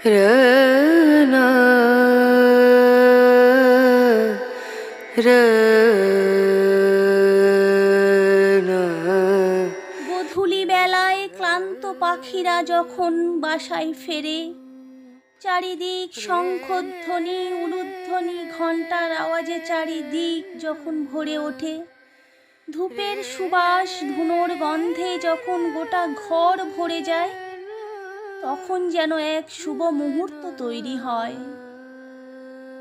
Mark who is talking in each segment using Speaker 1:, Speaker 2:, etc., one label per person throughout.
Speaker 1: रना रना।
Speaker 2: গোধূলি বেলায় ক্লান্ত পাখিরা যখন বাসায় ফেরে, চারিদিক শঙ্খধ্বনি উলুধ্বনি ঘণ্টার আওয়াজে চারিদিক যখন ভরে ওঠে, ধূপের সুবাস ধুনোর গন্ধে যখন গোটা ঘর ভরে যায়, তখন যেন এক শুভ মুহূর্ত তৈরি হয়।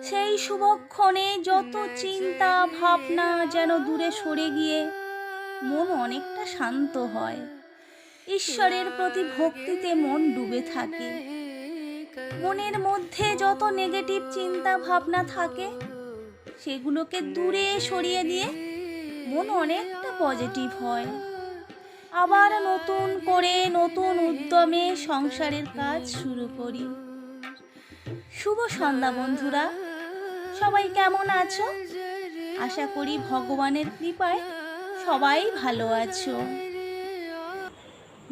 Speaker 2: সেই শুভক্ষণে যত চিন্তা ভাবনা যেন দূরে সরে গিয়ে মন অনেকটা শান্ত হয়। ঈশ্বরের প্রতি ভক্তিতে মন ডুবে থাকে। মনের মধ্যে যত নেগেটিভ চিন্তা ভাবনা থাকে সেগুলোকে দূরে সরিয়ে দিয়ে মন অনেকটা পজিটিভ হয়। আবার নতুন করে নতুন উদ্যমে সংসারের কাজ শুরু করি। শুভ সন্ধ্যা বন্ধুরা, সবাই কেমন আছো? আশা করি ভগবানের কৃপায় সবাই ভালো আছো।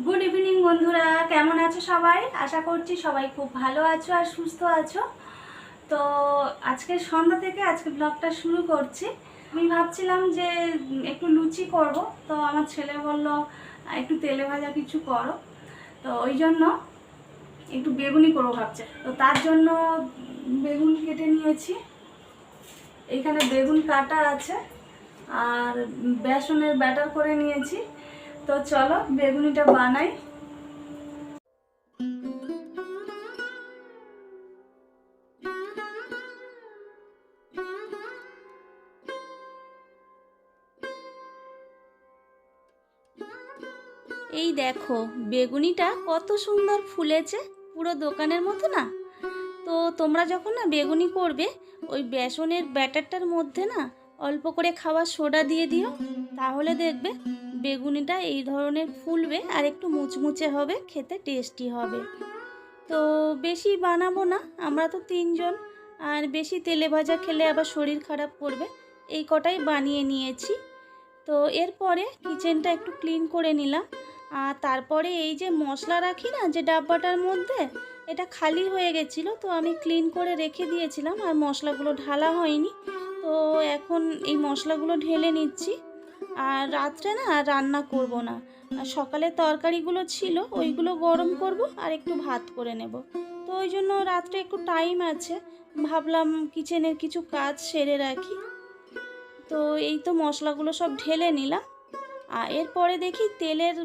Speaker 2: গুড ইভিনিং বন্ধুরা, কেমন আছো সবাই? আশা করছি সবাই খুব ভালো আছো আর সুস্থ আছো। তো আজকের সন্ধ্যা থেকে আজকে ব্লগটা শুরু করছি। আমি ভাবছিলাম যে একটু লুচি করব, তো আমার ছেলে বলল একটু তেলে ভাজা কিছু করো, তো ওই জন্য একটু বেগুনি করবো ভাবছে। তো তার জন্য বেগুন কেটে নিয়েছি, এইখানে বেগুন কাটা আছে আর বেসনের ব্যাটার করে নিয়েছি। তো চলো বেগুনিটা বানাই। এই দেখো বেগুনিটা কত সুন্দর ফুলেছে, পুরো দোকানের মতো না। তো তোমরা যখন না বেগুনি করবে, ওই বেসনের ব্যাটারটার মধ্যে না অল্প করে খাওয়া সোডা দিয়ে দিও, তাহলে দেখবে বেগুনিটা এই ধরনের ফুলবে আর একটু মুচমুচে হবে, খেতে টেস্টি হবে। তো বেশি বানাবো না, আমরা তো তিনজন, আর বেশি তেলে ভাজা খেলে আবার শরীর খারাপ করবে। এই কটাই বানিয়ে নিয়েছি। তো এরপরে কিচেনটা একটু ক্লিন করে নিলাম, আর তারপরে এই যে মশলা রাখি না যে ডাব্বাটার মধ্যে, এটা খালি হয়ে গেছিলো, তো আমি ক্লিন করে রেখে দিয়েছিলাম আর মশলাগুলো ঢালা হয়নি। তো এখন এই মশলাগুলো ঢেলে নিচ্ছি। আর রাত্রে না রান্না করব না, আর সকালে তরকারিগুলো ছিল ওইগুলো গরম করব আর একটু ভাত করে নেব। তো ওই জন্য রাত্রে একটু টাইম আছে, ভাবলাম কিচেনের কিছু কাজ সেরে রাখি। তো এই তো মশলাগুলো সব ঢেলে নিলাম, আর এরপরে দেখি তেলের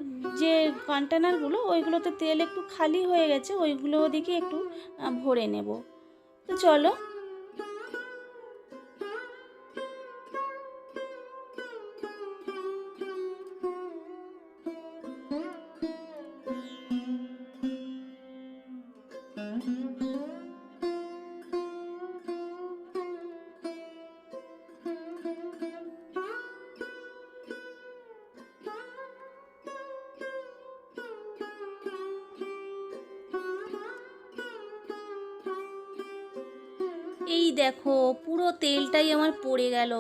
Speaker 2: যে কন্টেনারগুলো ওইগুলোতে তেল একটু খালি হয়ে গেছে, ওইগুলো দেখি একটু ভরে নেব। তো চলো। এই দেখো পুরো তেলটাই আমার পড়ে গেল,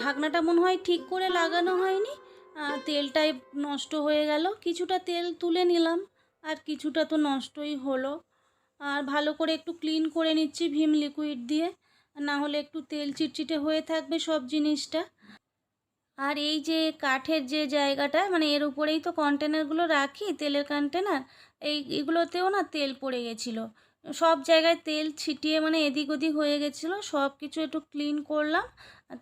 Speaker 2: ঢাকনাটা মনে হয় ঠিক করে লাগানো হয়নি, তেলটাই নষ্ট হয়ে গেল। কিছুটা তেল তুলে নিলাম আর কিছুটা তো নষ্টই হলো। আর ভালো করে একটু ক্লিন করে নিচ্ছি ভিম লিকুইড দিয়ে, না হলে একটু তেল চিটচিটে হয়ে থাকবে সব জিনিসটা। আর এই যে কাঠের যে জায়গাটা, মানে এর উপরেই তো কন্টেনারগুলো রাখি, তেলের কন্টেনার, এগুলোতেও না তেল পড়ে গেছিলো, সব জায়গায় তেল ছিটিয়ে মানে এদিক ওদিক হয়ে গেছিলো। সব কিছু একটু ক্লিন করলাম,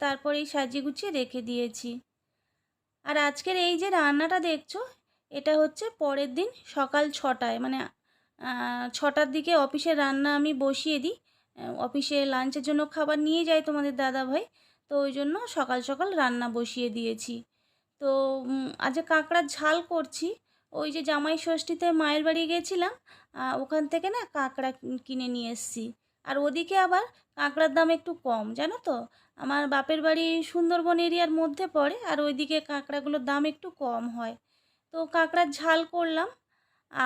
Speaker 2: তারপরে এই সাজিয়ে গুছিয়ে রেখে দিয়েছি। আর আজকের এই যে রান্নাটা দেখছো, এটা হচ্ছে পরের দিন সকাল 6টায়, মানে 6টার দিকে অফিসের রান্না আমি বসিয়ে দিই। অফিসে লাঞ্চের জন্য খাবার নিয়ে যায় তোমাদের দাদা ভাই, তো ওই জন্য সকাল সকাল রান্না বসিয়ে দিয়েছি। তো আজ কাঁকড়ার ঝাল করছি। ওই যে জামাই ষষ্ঠীতে মায়ের বাড়ি গেছিলাম, ওখান থেকে না কাঁকড়া কিনে নিয়ে এসেছি। আর ওদিকে আবার কাঁকড়ার দাম একটু কম, জানো তো। আমার বাপের বাড়ি সুন্দরবন এরিয়ার মধ্যে পড়ে, আর ওইদিকে কাঁকড়াগুলোর দাম একটু কম হয়। তো কাঁকড়ার ঝাল করলাম।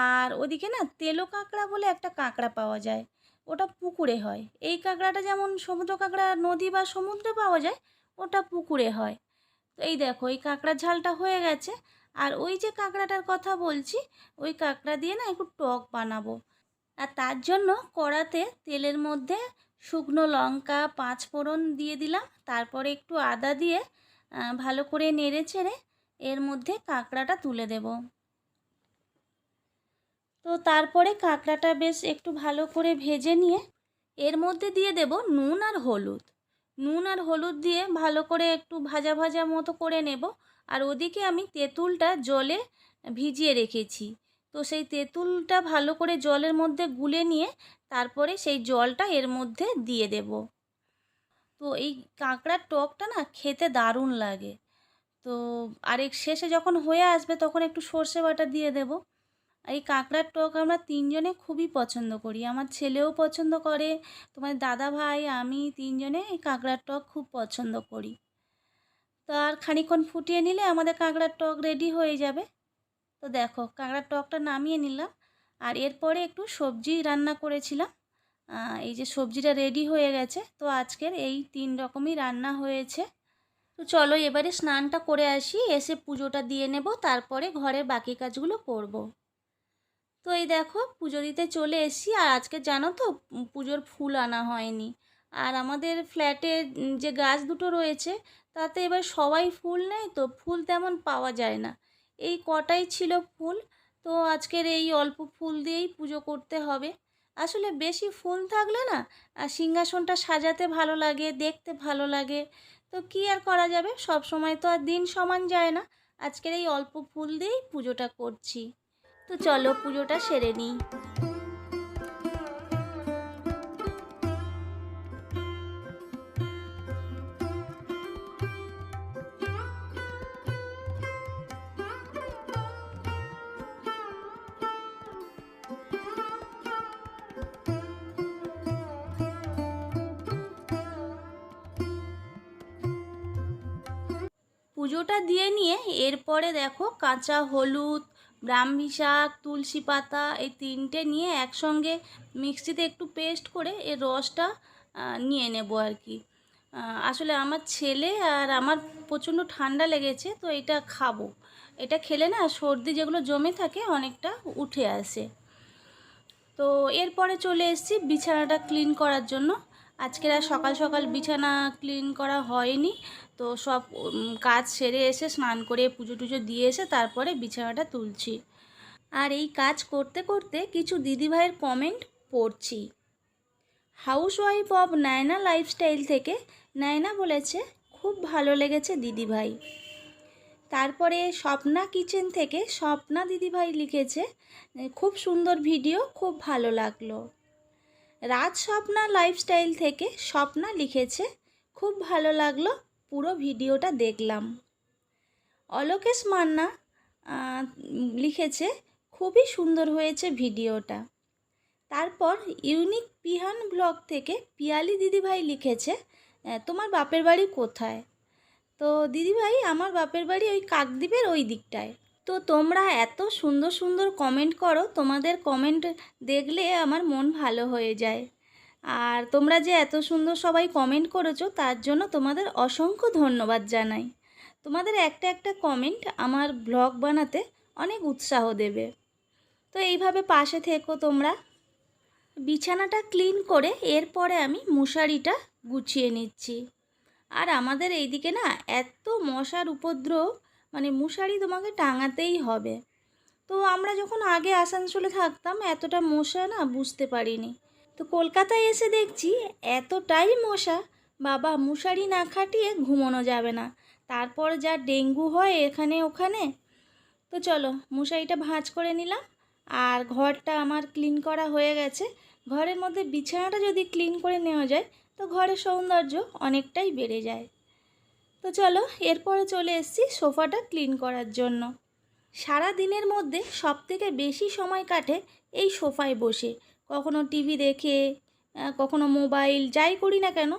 Speaker 2: আর ওদিকে না তেলো কাঁকড়া বলে একটা কাঁকড়া পাওয়া যায়, ওটা পুকুরে হয়। এই কাঁকড়াটা যেমন সমুদ্র কাঁকড়া নদী বা সমুদ্রে পাওয়া যায়, ওটা পুকুরে হয়। তো এই দেখো এই কাঁকড়ার ঝালটা হয়ে গেছে। আর ওই যে কাঁকড়াটার কথা বলছি, ওই কাঁকড়া দিয়ে না একটু টক বানাবো। আর তার জন্য কড়াতে তেলের মধ্যে শুকনো লঙ্কা 5 ফোড়ন দিয়ে দিলাম, তারপরে একটু আদা দিয়ে ভালো করে নেড়ে চেড়ে এর মধ্যে কাঁকড়াটা তুলে দেব। তো তারপরে কাঁকড়াটা বেশ একটু ভালো করে ভেজে নিয়ে এর মধ্যে দিয়ে দেব নুন আর হলুদ। নুন আর হলুদ দিয়ে ভালো করে একটু ভাজা ভাজা মতো করে নেব। আর ওদিকে আমি তেঁতুলটা জলে ভিজিয়ে রেখেছি, তো সেই তেঁতুলটা ভালো করে জলের মধ্যে গুলে নিয়ে তারপরে সেই জলটা এর মধ্যে দিয়ে দেব। তো এই কাঁকড়ার টকটা না খেতে দারুণ লাগে। তো আরেক শেষে যখন হয়ে আসবে তখন একটু সর্ষে বাটা দিয়ে দেব। এই কাঁকড়ার টক আমরা 3 জনে খুবই পছন্দ করি, আমার ছেলেও পছন্দ করে, তোমার দাদা ভাই আমি 3 জনে এই কাঁকড়ার টক খুব পছন্দ করি। তো আর খানিকক্ষণ ফুটিয়ে নিলে আমাদের কাঁকড়ার টক রেডি হয়ে যাবে। তো দেখো কাঁকড়ার টকটা নামিয়ে নিলাম, আর এরপরে একটু সবজি রান্না করেছিলাম। এই যে সবজিটা রেডি হয়ে গেছে। তো আজকের এই 3 রকমই রান্না হয়েছে। তো চলো এবারে স্নানটা করে আসি, এসে পুজোটা দিয়ে নেব, তারপরে ঘরের বাকি কাজগুলো করব। তো এই দেখো পুজো দিতে চলে এসেছি। আর আজকে জানো তো পুজোর ফুল আনা হয়নি। আর আমাদের ফ্ল্যাটে যে গাছ দুটো রয়েছে তাতে এবার সবাই ফুল নেয়, তো ফুল তেমন পাওয়া যায় না। এই কটাই ছিল ফুল। তো আজকের এই অল্প ফুল দিয়েই পুজো করতে হবে। আসলে বেশি ফুল থাকলে না সিংহাসনটা সাজাতে ভালো লাগে, দেখতে ভালো লাগে। তো কি আর করা যাবে, সব সময় তো আর দিন সমান যায় না। আজকের এই অল্প ফুল দিয়েই পুজোটা করছি। তো চলো পুজোটা সেরে নিই। পুজোটা দিয়ে নিয়ে এরপরে দেখো কাঁচা হলুদ, ব্রাহ্মী শাক, তুলসী পাতা এই 3টে নিয়ে একসঙ্গে মিক্সিতে একটু পেস্ট করে এর রসটা নিয়ে নেব আর কি। আসলে আমার ছেলে আর আমার প্রচণ্ড ঠান্ডা লেগেছে, তো এটা খাবো। এটা খেলে না সর্দি যেগুলো জমে থাকে অনেকটা উঠে আসে। তো এরপরে চলে এসেছি বিছানাটা ক্লিন করার জন্য। আজকের আর সকাল সকাল বিছানা ক্লিন করা হয়নি। তো সব কাজ সেরে এসে স্নান করে পুজো টুজো দিয়ে এসে তারপরে বিছানাটা তুলছি। আর এই কাজ করতে করতে কিছু দিদিভাইয়ের কমেন্ট পড়ছি। হাউসওয়াইফ অফ নায়না লাইফস্টাইল থেকে নায়না বলেছে খুব ভালো লেগেছে দিদিভাই। তারপরে স্বপ্না কিচেন থেকে স্বপ্না দিদিভাই লিখেছে খুব সুন্দর ভিডিও, খুব ভালো লাগলো। রাজ স্বপ্না লাইফস্টাইল থেকে স্বপ্না লিখেছে খুব ভালো লাগলো, পুরো ভিডিওটা দেখলাম। অলোকেশ মান্না লিখেছে খুবই সুন্দর হয়েছে ভিডিওটা। তারপর ইউনিক পিহান ব্লগ থেকে পিয়ালি দিদিভাই লিখেছে তোমার বাপের বাড়ি কোথায়? তো দিদিভাই আমার বাপের বাড়ি ওই কাকদ্বীপের ওই দিকটায়। তো তোমরা এত সুন্দর সুন্দর কমেন্ট করো, তোমাদের কমেন্ট দেখলে আমার মন ভালো হয়ে যায়। আর তোমরা যে এত সুন্দর সবাই কমেন্ট করেছো তার জন্য তোমাদের অসংখ্য ধন্যবাদ জানাই। তোমাদের একটা একটা কমেন্ট আমার ব্লগ বানাতে অনেক উৎসাহ দেবে। তো এইভাবে পাশে থেকো তোমরা। বিছানাটা ক্লিন করে এরপরে আমি মশারিটা গুছিয়ে নিচ্ছি। আর আমাদের এইদিকে না এত মশার উপদ্রব, মানে মশারি তোমাকে টাঙাতেই হবে। তো আমরা যখন আগে আসানসোলে থাকতাম এতটা মশা না বুঝতে পারিনি। তো কলকাতায় এসে দেখছি এতটাই মশা, বাবা মশারি না খাটিয়ে ঘুমানো যাবে না। তারপর যা ডেঙ্গু হয় এখানে ওখানে। তো চলো মশারিটা ভাঁজ করে নিলাম। আর ঘরটা আমার ক্লিন করা হয়ে গেছে। ঘরের মধ্যে বিছানাটা যদি ক্লিন করে নেওয়া যায় তো ঘরের সৌন্দর্য অনেকটাই বেড়ে যায়। তো চলো এরপরে চলে এসেছি সোফাটা ক্লিন করার জন্য। সারা দিনের মধ্যে সবথেকে বেশি সময় কাটে এই সোফায় বসে, কখনো টিভি দেখে, কখনো মোবাইল, যাই করি না কেন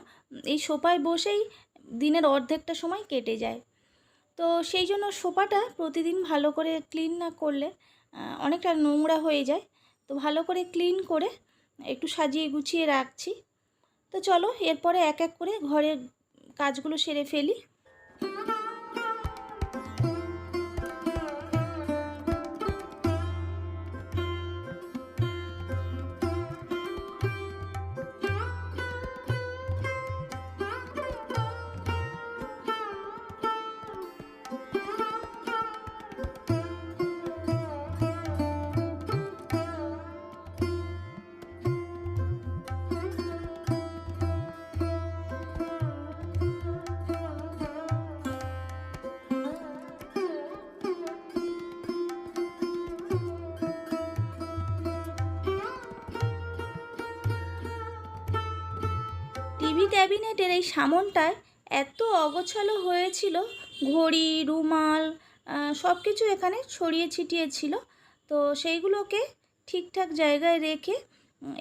Speaker 2: এই সোফায় বসেই দিনের অর্ধেকটা সময় কেটে যায়। তো সেই জন্য সোফাটা প্রতিদিন ভালো করে ক্লিন না করলে অনেকটা নোংরা হয়ে যায়। তো ভালো করে ক্লিন করে একটু সাজিয়ে গুছিয়ে রাখছি। তো চলো এরপরে এক এক করে ঘরের কাজগুলো সেরে ফেলি। টিভি ক্যাবিনেটের এই সামনটায় এত অগোছালো হয়েছিল, ঘড়ি, রুমাল সব কিছু এখানে ছড়িয়ে ছিটিয়ে ছিল। তো সেইগুলোকে ঠিকঠাক জায়গায় রেখে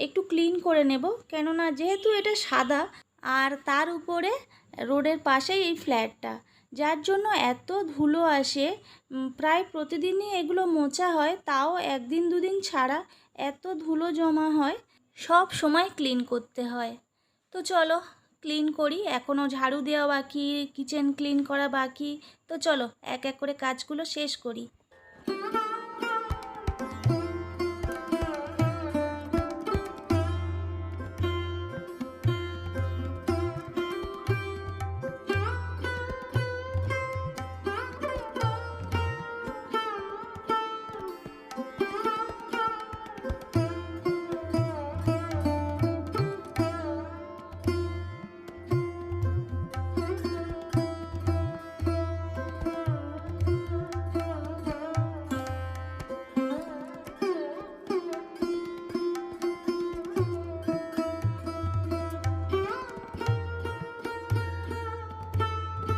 Speaker 2: একটু ক্লিন করে নেব, কেননা যেহেতু এটা সাদা আর তার উপরে রোডের পাশেই এই ফ্ল্যাটটা, যার জন্য এত ধুলো আসে। প্রায় প্রতিদিনই এগুলো মোছা হয়, তাও একদিন দুদিন ছাড়া এত ধুলো জমা হয়, সব সময় ক্লিন করতে হয়। তো চলো ক্লিন করি, এখনও ঝাড়ু দেওয়া বাকি, কিচেন ক্লিন করা বাকি। তো চলো এক এক করে কাজগুলো শেষ করি।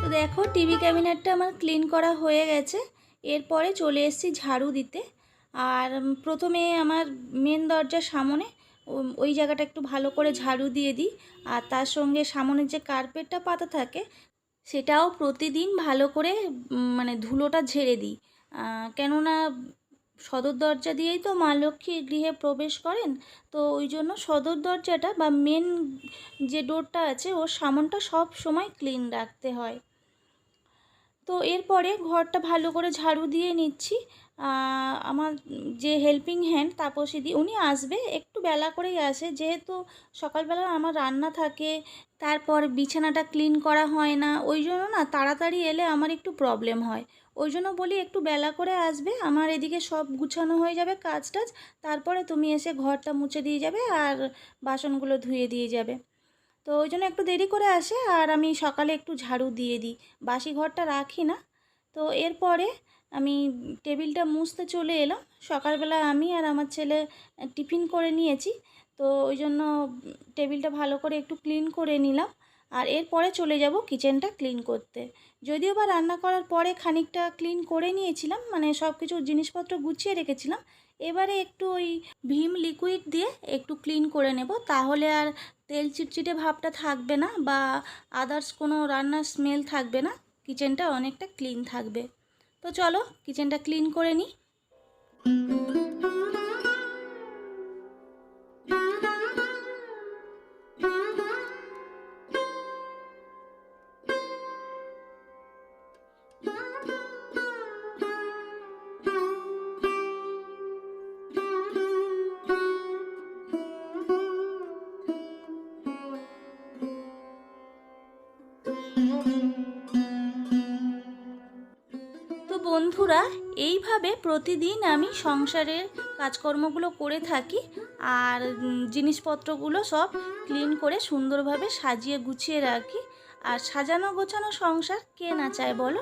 Speaker 2: তো দেখো টিভি ক্যাবিনেটটা আমার ক্লিন করা হয়ে গেছে। এরপরে চলে এসেছি ঝাড়ু দিতে। আর প্রথমে আমার মেন দরজার সামনে ওই জায়গাটা একটু ভালো করে ঝাড়ু দিয়ে দিই। আর তার সঙ্গে সামনের যে কার্পেটটা পাতা থাকে সেটাও প্রতিদিন ভালো করে মানে ধুলোটা ঝেড়ে দিই। কেননা সদর দরজা দিয়েই তো মা লক্ষ্মী গৃহে প্রবেশ করেন। তো ওই জন্য সদর দরজাটা বা মেন যে ডোরটা আছে ওর সামনটা সব সময় ক্লিন রাখতে হয়। তো এরপরে ঘরটা ভালো করে ঝাড়ু দিয়ে নিচ্ছি। আমার যে হেল্পিং হ্যান্ড তাপসীদি, উনি আসবে একটু বেলা করেই আসে, যেহেতু সকালবেলা আমার রান্না থাকে, তারপর বিছানাটা ক্লিন করা হয় না, ওই জন্য না তাড়াতাড়ি এলে আমার একটু প্রবলেম হয়। ওই জন্য বলি একটু বেলা করে আসবে, আমার এদিকে সব গুছানো হয়ে যাবে কাজ টাজ, তারপরে তুমি এসে ঘরটা মুছে দিয়ে যাবে আর বাসনগুলো ধুয়ে দিয়ে যাবে। তো ওই জন্য একটু দেরি করে আসে, আর আমি সকালে একটু ঝাড়ু দিয়ে দিই, বাসি ঘরটা রাখি না। তো এরপরে আমি টেবিলটা মুছতে চলে এলাম। সকালবেলা আমি আর আমার ছেলে টিফিন করে নিয়েছি, তো ওই জন্য টেবিলটা ভালো করে একটু ক্লিন করে নিলাম। আর এরপরে চলে যাব কিচেনটা ক্লিন করতে। যদিও বা রান্না করার পরে খানিকটা ক্লিন করে নিয়েছিলাম, মানে সব কিছু জিনিসপত্র গুছিয়ে রেখেছিলাম। এবারে একটু ওই ভিম লিকুইড দিয়ে একটু ক্লিন করে নেব, তাহলে আর তেল চিটচিটে ভাবটা থাকবে না বা আদার্স কোনো রান্নার স্মেল থাকবে না, কিচেনটা অনেকটা ক্লিন থাকবে। তো চলো কিচেনটা ক্লিন করে নিই। তো বন্ধুরা, এইভাবে প্রতিদিন আমি সংসারের কাজকর্মগুলো করে থাকি, আর জিনিসপত্রগুলো সব ক্লিন করে সুন্দরভাবে সাজিয়ে গুছিয়ে রাখি। আর সাজানো গোছানো সংসার কে না চায় বলো?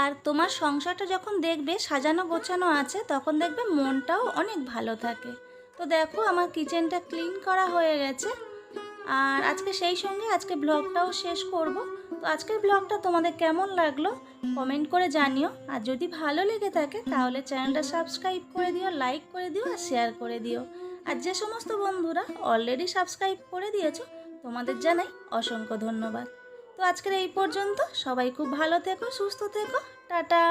Speaker 2: আর তোমার সংসারটা যখন দেখবে সাজানো গোছানো আছে, তখন দেখবে মনটাও অনেক ভালো থাকে। তো দেখো আমার কিচেনটা ক্লিন করা হয়ে গেছে। আর আজকে সেই সঙ্গে আজকে ব্লগটাও শেষ করব। তো আজকের ব্লগটা তোমাদের কেমন লাগলো কমেন্ট করে জানিও। আর যদি ভালো লেগে থাকে তাহলে চ্যানেলটা সাবস্ক্রাইব করে দিও, লাইক করে দিও আর শেয়ার করে দিও। আর যে সমস্ত বন্ধুরা অলরেডি সাবস্ক্রাইব করে দিয়েছো, তোমাদের জানাই অসংখ্য ধন্যবাদ। তো আজকের এই পর্যন্ত, সবাই খুব ভালো থেকো, সুস্থ থেকো, টাটা।